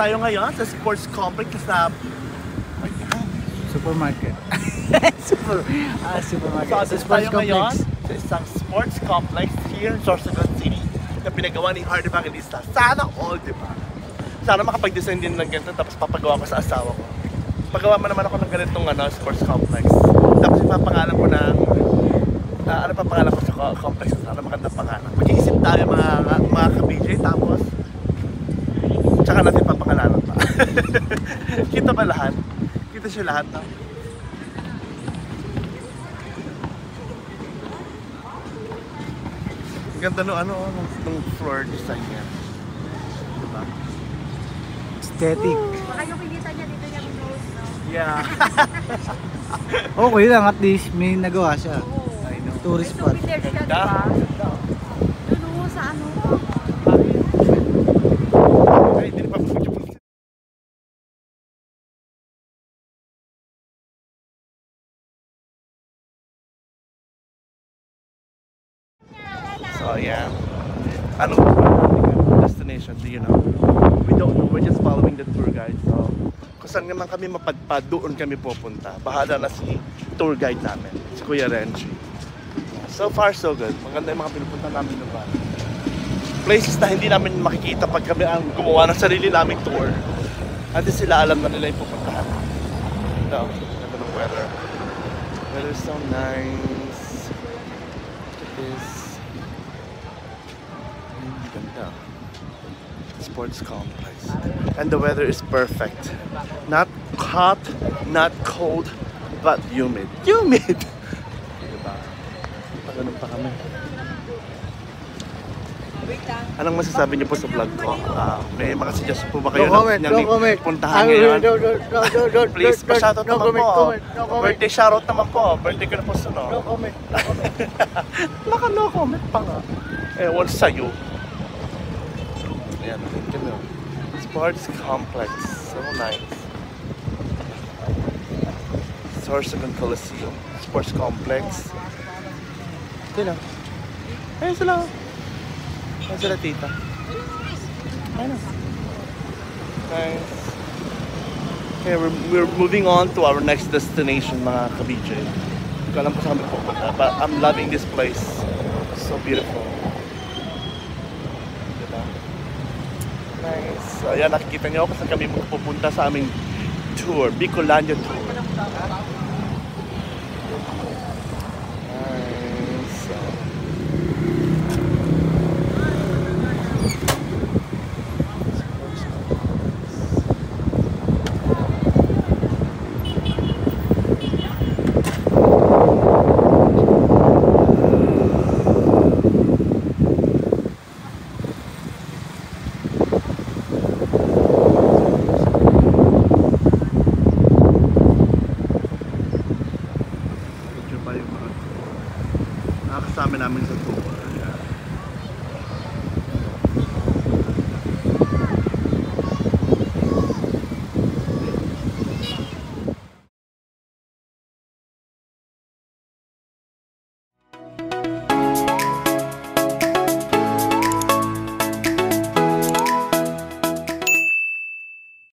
tayo ngayon sa sports complex sa supermarket. Supermarket. So, Sa sports tayo ngayon complex. sa isang sports complex here in Sorsogon City na pinagawa ni Heart Evangelista. Sana all, di ba? Sana makapag-design din ng ganito tapos papagawa ko sa asawa ko. Pagawa mo naman ako ng ganitong sports complex. Tapos ipapangalan ko ng ano pa pangalan ko sa complex? Sana magandang pangalan. Mag-iisip tayo mga ka-BJ tapos tsaka natin papangalanan pa. Kita ba lahat? Kita siya lahat, no? Ganda nung floor design niya. Diba? Aesthetic. Baka yung kinita niya dito niya minose, no? Yeah. Okay lang, at least may nagawa siya. Oo. I know. Tourist May spot. souvenir siya, Ganda. diba? Doon sa ano. Ay, hindi pa po. So yeah, anong destination, do you know? We don't know, we're just following the tour guide. So, kung saan naman kami mapadpad, doon kami pupunta. Bahala na si tour guide namin, si Kuya Renji. So far, so good. Maganda yung mga pinupunta namin lugar. Places na hindi namin makikita pag kami ang gumawa ng sarili naming tour. At sila alam na nila yung pupuntahan. So, ganda ng weather. Weather is so nice. Look at this. Ganda. Sports complex. And the weather is perfect. Not hot, not cold, but humid. Humid! Diba? Ganun pa kami. Anong masasabi niyo po sa vlog ko? May mga suggestion po ba kayo No comment, na no comment. puntahan ngayon? No, Please, pa-shoutout no naman comment, po. comment, no comment. Birthday shoutout naman po. Birthday ko na po sa No comment. Naka no comment pa nga. Ewan sa'yo. Ayan, ganda. Sports complex. So nice. Sorsogon Coliseum. Sports complex. Ito lang. Ayun sila. Ayun sila tita. Ayun. Nice. Okay, we're moving on to our next destination, mga ka-BJ. Hindi ko alam kung saan kami pupunta, but I'm loving this place. So beautiful. Diba? Nice. So, ayan, nakikita niyo kung saan kami pupunta sa aming tour, Bicolania tour.